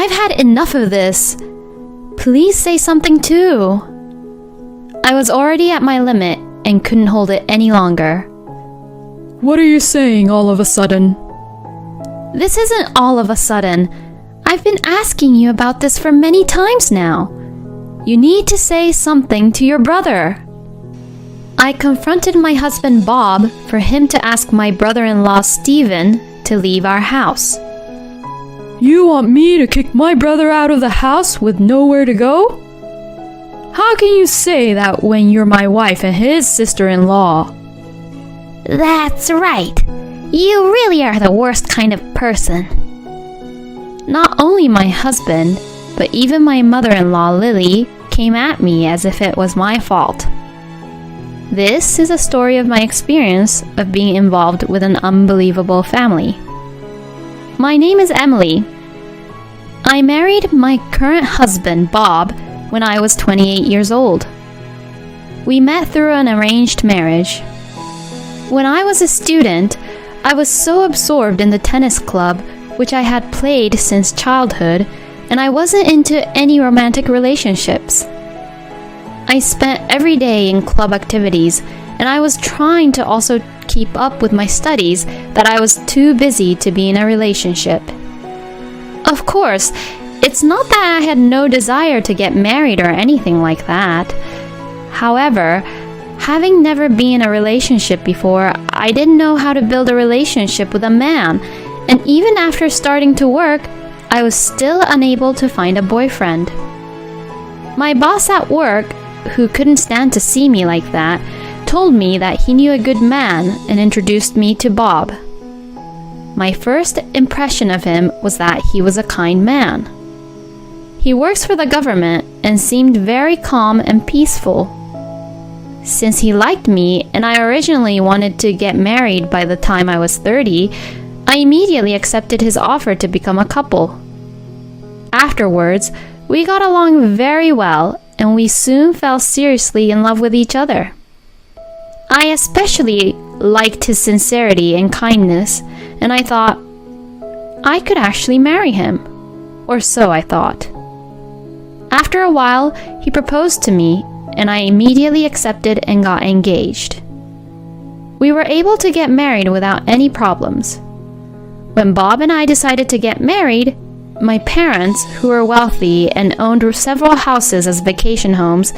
I've had enough of this. Please say something too. I was already at my limit and couldn't hold it any longer. What are you saying all of a sudden? This isn't all of a sudden. I've been asking you about this for many times now. You need to say something to your brother. I confronted my husband Bob for him to ask my brother-in-law Stephen to leave our house. You want me to kick my brother out of the house with nowhere to go? How can you say that when you're my wife and his sister-in-law? That's right. You really are the worst kind of person. Not only my husband, but even my mother-in-law Lily came at me as if it was my fault. This is a story of my experience of being involved with an unbelievable family. My name is Emily. I married my current husband, Bob, when I was 28 years old. We met through an arranged marriage. When I was a student, I was so absorbed in the tennis club, which I had played since childhood, and I wasn't into any romantic relationships. I spent every day in club activities, and I was trying to also keep up with my studies that I was too busy to be in a relationship. Of course, it's not that I had no desire to get married or anything like that. However, having never been in a relationship before, I didn't know how to build a relationship with a man, and even after starting to work, I was still unable to find a boyfriend. My boss at work, who couldn't stand to see me like that, told me that he knew a good man and introduced me to Bob. My first impression of him was that he was a kind man. He works for the government and seemed very calm and peaceful. Since he liked me and I originally wanted to get married by the time I was 30, I immediately accepted his offer to become a couple. Afterwards, we got along very well and we soon fell seriously in love with each other. I especially liked his sincerity and kindness, and I thought, I could actually marry him. Or so I thought. After a while, he proposed to me, and I immediately accepted and got engaged. We were able to get married without any problems. When Bob and I decided to get married, my parents, who were wealthy and owned several houses as vacation homes,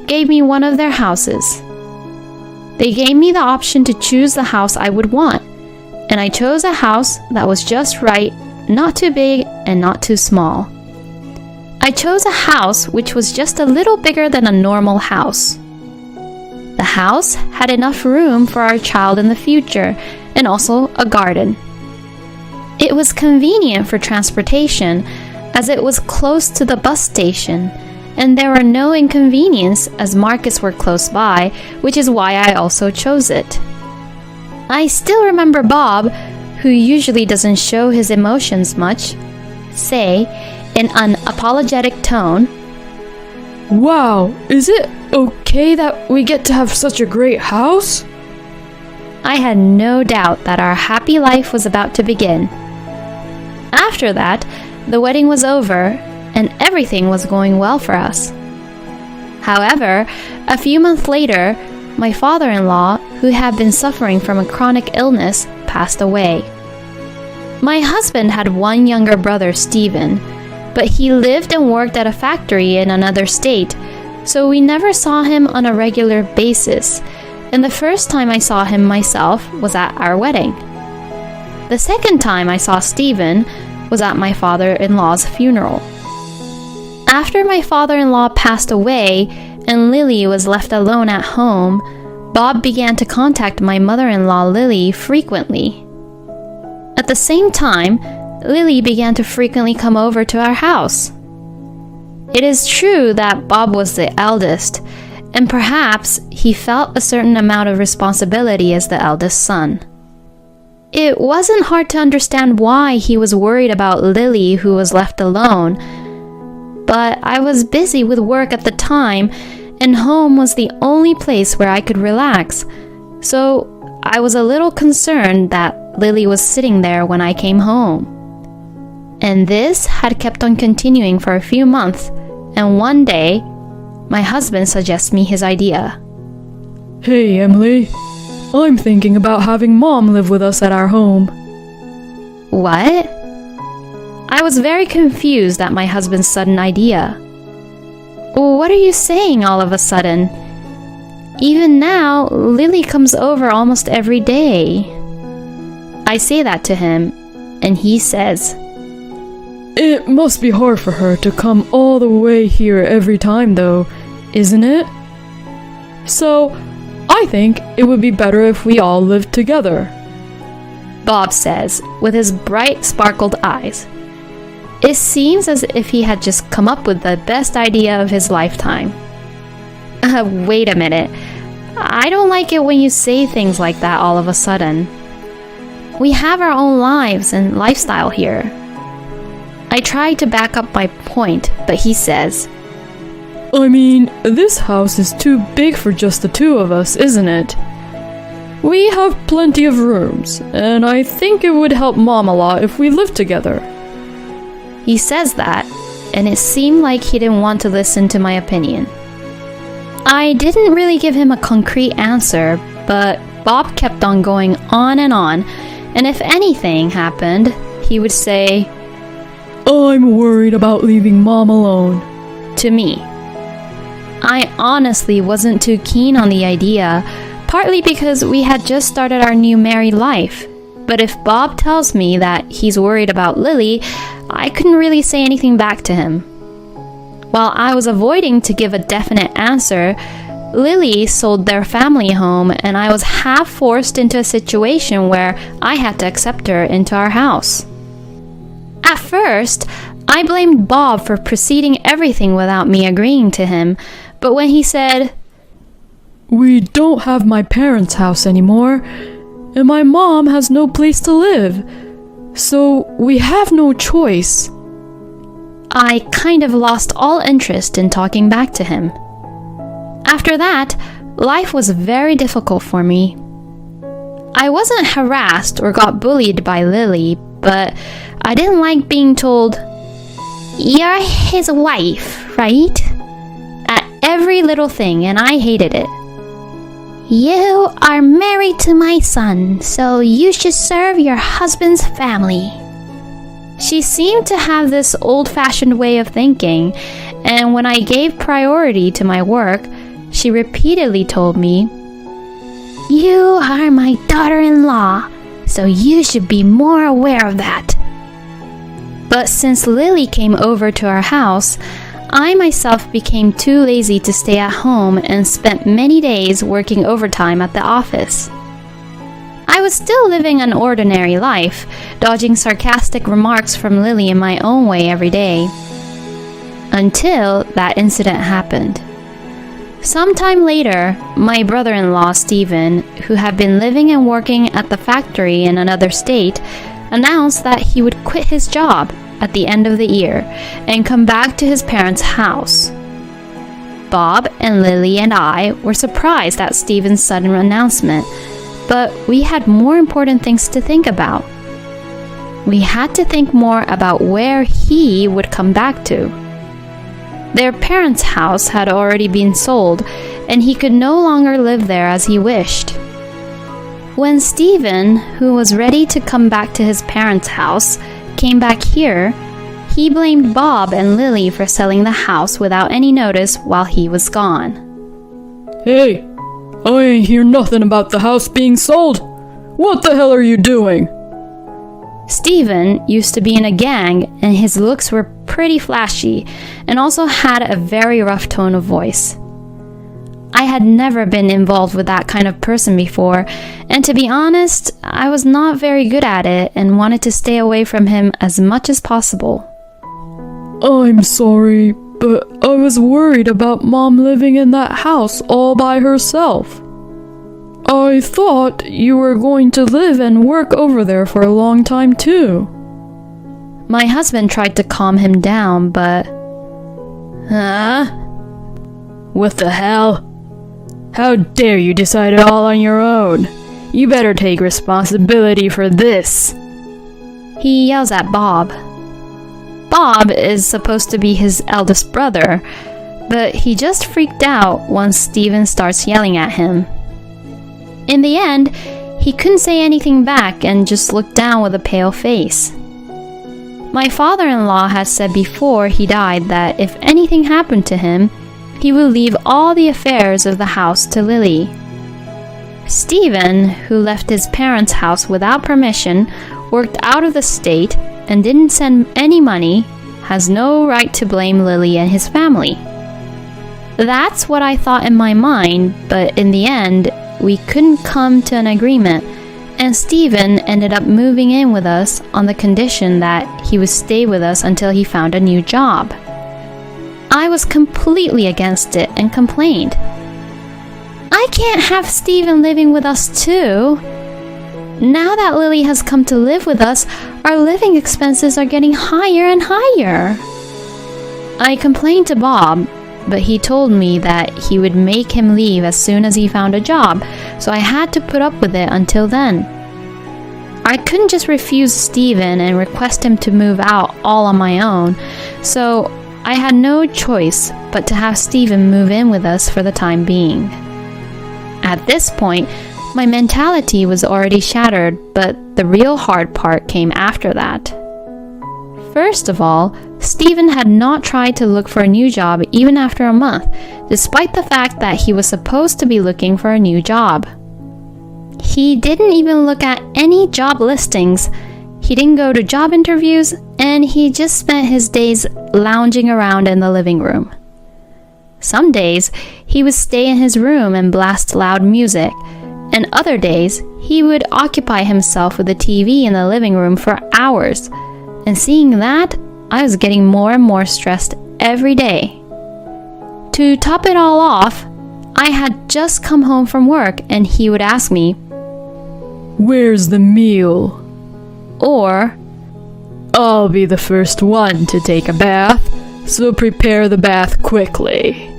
gave me one of their houses. They gave me the option to choose the house I would want, and I chose a house that was just right, not too big and not too small. I chose a house which was just a little bigger than a normal house. The house had enough room for our child in the future and also a garden. It was convenient for transportation as it was close to the bus station, and there were no inconvenience as markets were close by, which is why I also chose it. I still remember Bob, who usually doesn't show his emotions much, say, in an apologetic tone, Wow, is it okay that we get to have such a great house? I had no doubt that our happy life was about to begin. After that, the wedding was over, and everything was going well for us. However, a few months later, my father-in-law, who had been suffering from a chronic illness, passed away. My husband had one younger brother, Stephen, but he lived and worked at a factory in another state, so we never saw him on a regular basis, and the first time I saw him myself was at our wedding. The second time I saw Stephen was at my father-in-law's funeral. After my father-in-law passed away and Lily was left alone at home, Bob began to contact my mother-in-law Lily frequently. At the same time, Lily began to frequently come over to our house. It is true that Bob was the eldest, and perhaps he felt a certain amount of responsibility as the eldest son. It wasn't hard to understand why he was worried about Lily, who was left alone, but I was busy with work at the time, and home was the only place where I could relax, so I was a little concerned that Lily was sitting there when I came home. And this had kept on continuing for a few months, and one day, my husband suggests me his idea. Hey, Emily. I'm thinking about having Mom live with us at our home. What? I was very confused at my husband's sudden idea. What are you saying all of a sudden? Even now, Lily comes over almost every day. I say that to him, and he says, It must be hard for her to come all the way here every time, though, isn't it? So, I think it would be better if we all lived together. Bob says, with his bright, sparkled eyes. It seems as if he had just come up with the best idea of his lifetime. Wait a minute. I don't like it when you say things like that all of a sudden. We have our own lives and lifestyle here. I try to back up my point, but he says, I mean, this house is too big for just the two of us, isn't it? We have plenty of rooms, and I think it would help Mom a lot if we lived together. He says that, and it seemed like he didn't want to listen to my opinion. I didn't really give him a concrete answer, but Bob kept on going on, and if anything happened, he would say, I'm worried about leaving Mom alone. To me. I honestly wasn't too keen on the idea, partly because we had just started our new married life. But if Bob tells me that he's worried about Lily, I couldn't really say anything back to him. While I was avoiding to give a definite answer, Lily sold their family home, and I was half forced into a situation where I had to accept her into our house. At first, I blamed Bob for proceeding everything without me agreeing to him, but when he said, We don't have my parents' house anymore, and my mom has no place to live, so we have no choice, I kind of lost all interest in talking back to him. After that, life was very difficult for me. I wasn't harassed or got bullied by Lily, but I didn't like being told, You're his wife, right? At every little thing, and I hated it. You are married to my son, so you should serve your husband's family. She seemed to have this old-fashioned way of thinking, and when I gave priority to my work, she repeatedly told me, You are my daughter-in-law, so you should be more aware of that. But since Lily came over to our house, I myself became too lazy to stay at home and spent many days working overtime at the office. I was still living an ordinary life, dodging sarcastic remarks from Lily in my own way every day. Until that incident happened. Sometime later, my brother-in-law Stephen, who had been living and working at the factory in another state, announced that he would quit his job at the end of the year and come back to his parents' house. Bob and Lily and I were surprised at Stephen's sudden announcement, but we had more important things to think about. We had to think more about where he would come back to. Their parents' house had already been sold, and he could no longer live there as he wished. When Stephen, who was ready to come back to his parents' house, came back here, he blamed Bob and Lily for selling the house without any notice while he was gone. Hey, I ain't hear nothing about the house being sold. What the hell are you doing? Stephen used to be in a gang, and his looks were pretty flashy, and also had a very rough tone of voice. I had never been involved with that kind of person before, and to be honest, I was not very good at it and wanted to stay away from him as much as possible. I'm sorry, but I was worried about Mom living in that house all by herself. I thought you were going to live and work over there for a long time too. My husband tried to calm him down, but... What the hell? How dare you decide it all on your own? You better take responsibility for this. He yells at Bob. Bob is supposed to be his eldest brother, but he just freaked out once Steven starts yelling at him. In the end, he couldn't say anything back and just looked down with a pale face. My father-in-law had said before he died that if anything happened to him, he would leave all the affairs of the house to Lily. Steven, who left his parents' house without permission, worked out of the state, and didn't send any money, has no right to blame Lily and his family. That's what I thought in my mind, but in the end, we couldn't come to an agreement, and Steven ended up moving in with us on the condition that he would stay with us until he found a new job. I was completely against it and complained. I can't have Steven living with us too. Now that Lily has come to live with us, our living expenses are getting higher and higher. I complained to Bob, but he told me that he would make him leave as soon as he found a job, so I had to put up with it until then. I couldn't just refuse Steven and request him to move out all on my own, so I had no choice but to have Steven move in with us for the time being. At this point, my mentality was already shattered, but the real hard part came after that. First of all, Steven had not tried to look for a new job even after a month, despite the fact that he was supposed to be looking for a new job. He didn't even look at any job listings, he didn't go to job interviews, and he just spent his days lounging around in the living room. Some days, he would stay in his room and blast loud music, and other days, he would occupy himself with the TV in the living room for hours. And seeing that, I was getting more and more stressed every day. To top it all off, I had just come home from work and he would ask me, "Where's the meal?" or, "I'll be the first one to take a bath, so prepare the bath quickly."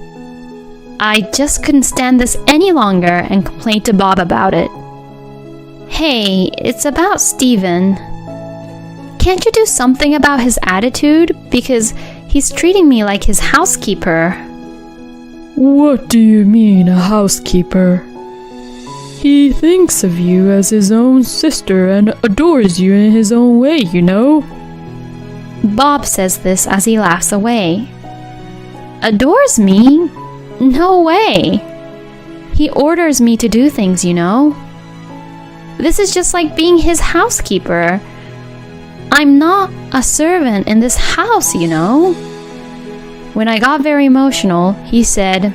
I just couldn't stand this any longer and complained to Bob about it. "Hey, it's about Steven. Can't you do something about his attitude? Because he's treating me like his housekeeper." "What do you mean, a housekeeper? He thinks of you as his own sister and adores you in his own way, you know." Bob says this as he laughs away. Adores me? No way. He orders me to do things, you know. This is just like being his housekeeper. I'm not a servant in this house, you know. When I got very emotional, he said,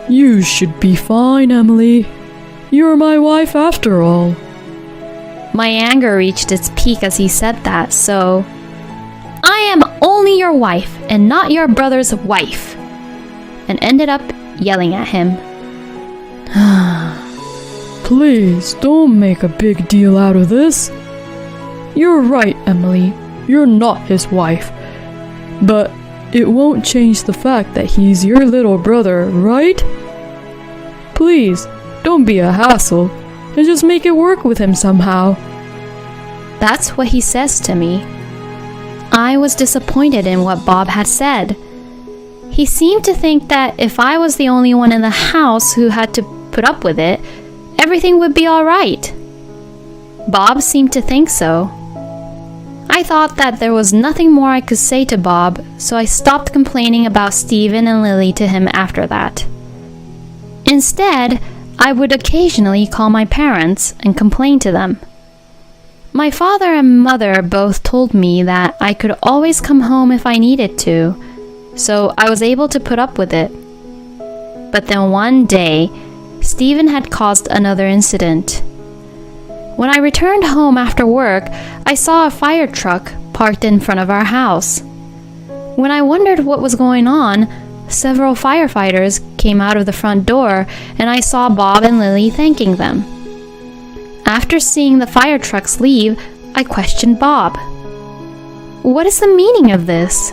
"You should be fine, Emily. You're my wife after all." My anger reached its peak as he said that, so I am only your wife and not your brother's wife, and ended up yelling at him. "Please don't make a big deal out of this. You're right, Emily. You're not his wife. But it won't change the fact that he's your little brother, right? Please, don't be a hassle and just make it work with him somehow." That's what he says to me. I was disappointed in what Bob had said. He seemed to think that if I was the only one in the house who had to put up with it, everything would be all right. Bob seemed to think so. I thought that there was nothing more I could say to Bob, so I stopped complaining about Steven and Lily to him after that. Instead, I would occasionally call my parents and complain to them. My father and mother both told me that I could always come home if I needed to, so I was able to put up with it. But then one day, Steven had caused another incident. When I returned home after work, I saw a fire truck parked in front of our house. When I wondered what was going on, several firefighters came out of the front door and I saw Bob and Lily thanking them. After seeing the fire trucks leave, I questioned Bob. "What is the meaning of this?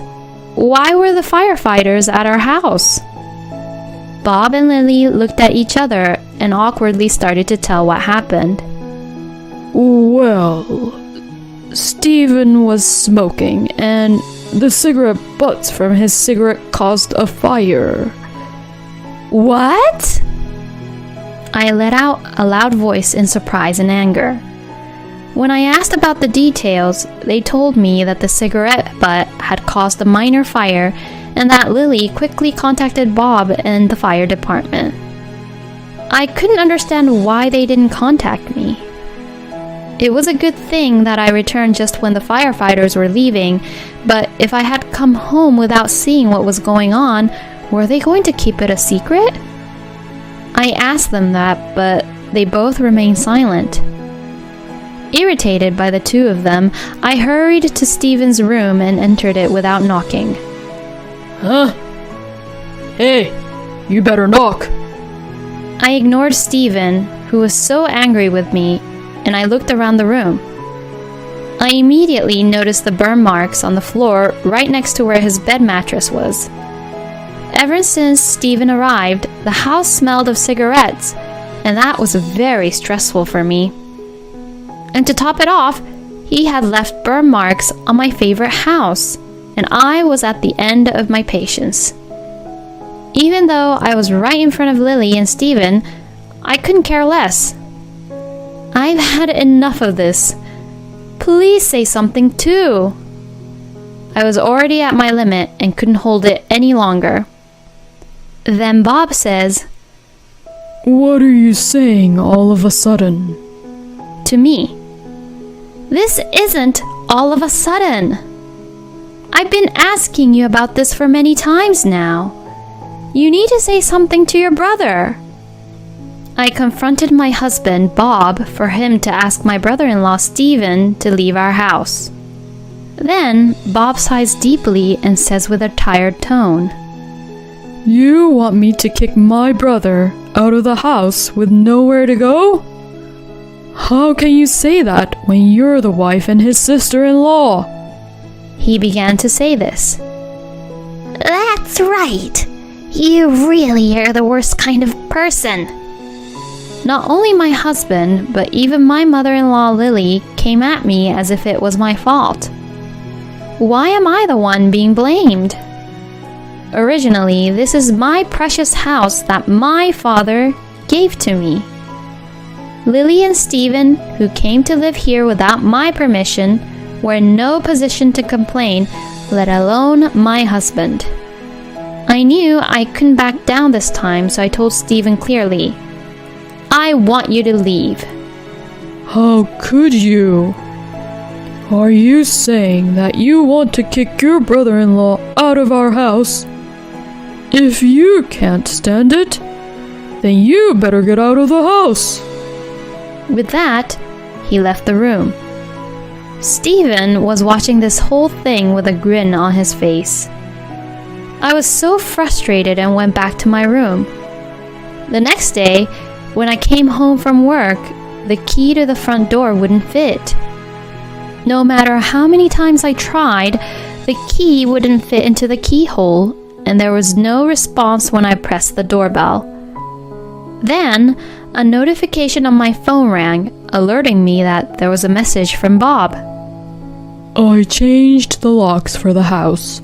Why were the firefighters at our house?" Bob and Lily looked at each other and awkwardly started to tell what happened. "Well, Stephen was smoking, and the cigarette butts from his cigarette caused a fire. What? I let out a loud voice in surprise and anger. When I asked about the details, they told me that the cigarette butt had caused a minor fire and that Lily quickly contacted Bob and the fire department. I couldn't understand why they didn't contact me. It was a good thing that I returned just when the firefighters were leaving, but if I had come home without seeing what was going on, were they going to keep it a secret? I asked them that, but they both remained silent. Irritated by the two of them, I hurried to Stephen's room and entered it without knocking. Huh? Hey, you better knock. I ignored Stephen, who was so angry with me, and I looked around the room. I immediately noticed the burn marks on the floor right next to where his bed mattress was. Ever since Stephen arrived, the house smelled of cigarettes, and that was very stressful for me. And to top it off, he had left burn marks on my favorite house, and I was at the end of my patience. Even though I was right in front of Lily and Stephen, I couldn't care less. I've had enough of this. Please say something too. I was already at my limit and couldn't hold it any longer. Then Bob says, What are you saying all of a sudden? To me, this isn't all of a sudden. I've been asking you about this for many times now. You need to say something to your brother. I confronted my husband, Bob, for him to ask my brother-in-law, Stephen, to leave our house. Then, Bob sighs deeply and says with a tired tone, You want me to kick my brother out of the house with nowhere to go? How can you say that when you're the wife and his sister-in-law? He began to say this. That's right. You really are the worst kind of person. Not only my husband, but even my mother-in-law Lily came at me as if it was my fault. Why am I the one being blamed? Originally, this is my precious house that my father gave to me. Lily and Stephen, who came to live here without my permission, were in no position to complain, let alone my husband. I knew I couldn't back down this time, so I told Stephen clearly, I want you to leave. How could you? Are you saying that you want to kick your brother-in-law out of our house? If you can't stand it, then you better get out of the house. With that, he left the room. Stephen was watching this whole thing with a grin on his face. I was so frustrated and went back to my room. The next day, when I came home from work, the key to the front door wouldn't fit. No matter how many times I tried, the key wouldn't fit into the keyhole, and there was no response when I pressed the doorbell. Then, a notification on my phone rang, alerting me that there was a message from Bob. I changed the locks for the house.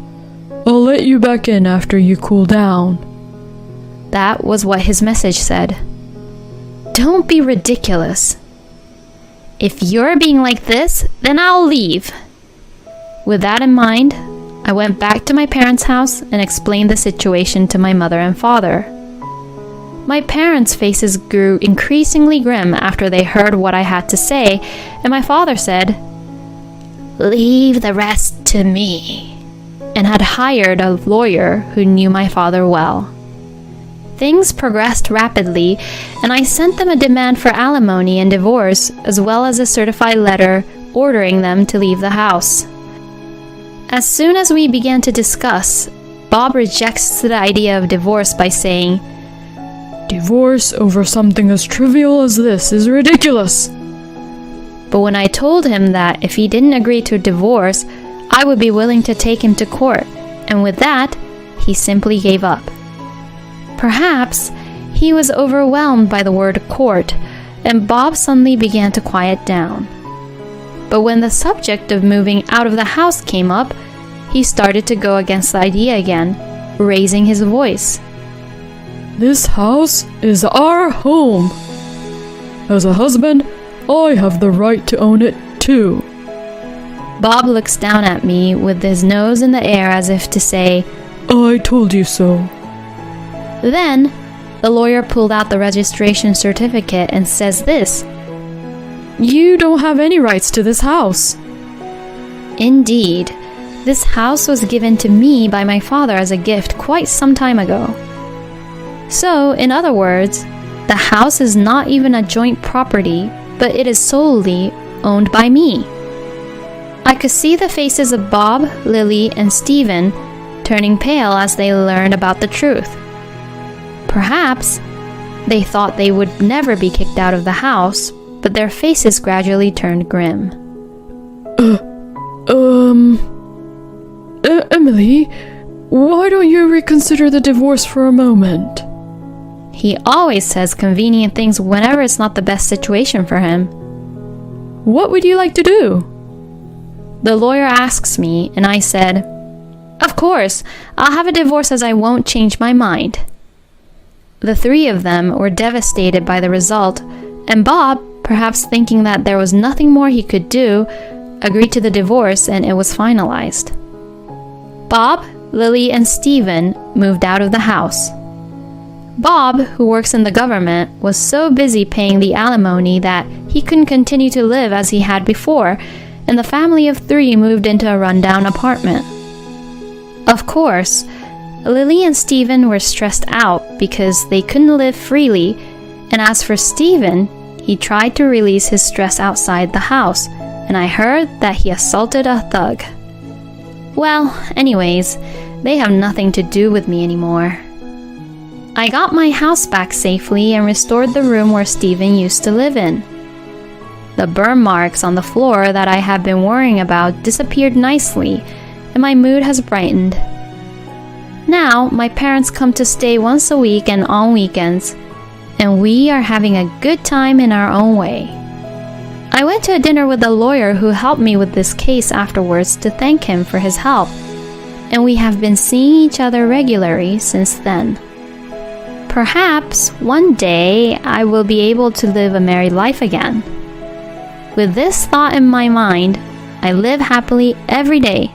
I'll let you back in after you cool down. That was what his message said. Don't be ridiculous. If you're being like this, then I'll leave. With that in mind, I went back to my parents' house and explained the situation to my mother and father. My parents' faces grew increasingly grim after they heard what I had to say, and my father said, Leave the rest to me, and had hired a lawyer who knew my father well. Things progressed rapidly, and I sent them a demand for alimony and divorce, as well as a certified letter ordering them to leave the house. As soon as we began to discuss, Bob rejects the idea of divorce by saying, Divorce over something as trivial as this is ridiculous. But when I told him that if he didn't agree to a divorce, I would be willing to take him to court, and with that, he simply gave up. Perhaps he was overwhelmed by the word court, and Bob suddenly began to quiet down. But when the subject of moving out of the house came up, he started to go against the idea again, raising his voice. This house is our home. As a husband, I have the right to own it too. Bob looks down at me with his nose in the air as if to say, I told you so. Then, the lawyer pulled out the registration certificate and says this. You don't have any rights to this house. Indeed, this house was given to me by my father as a gift quite some time ago. So, in other words, the house is not even a joint property, but it is solely owned by me. I could see the faces of Bob, Lily, and Stephen turning pale as they learned about the truth. Perhaps they thought they would never be kicked out of the house, but their faces gradually turned grim. Emily, why don't you reconsider the divorce for a moment? He always says convenient things whenever it's not the best situation for him. What would you like to do? The lawyer asks me, and I said, Of course, I'll have a divorce as I won't change my mind. The three of them were devastated by the result, and Bob, perhaps thinking that there was nothing more he could do, agreed to the divorce and it was finalized. Bob, Lily, and Stephen moved out of the house. Bob, who works in the government, was so busy paying the alimony that he couldn't continue to live as he had before, and the family of three moved into a rundown apartment. Of course, Lily and Stephen were stressed out because they couldn't live freely, and as for Stephen, he tried to release his stress outside the house, and I heard that he assaulted a thug. Well, anyways, they have nothing to do with me anymore. I got my house back safely and restored the room where Stephen used to live in. The burn marks on the floor that I had been worrying about disappeared nicely, and my mood has brightened. Now, my parents come to stay once a week and on weekends, and we are having a good time in our own way. I went to a dinner with the lawyer who helped me with this case afterwards to thank him for his help, and we have been seeing each other regularly since then. Perhaps one day I will be able to live a married life again. With this thought in my mind, I live happily every day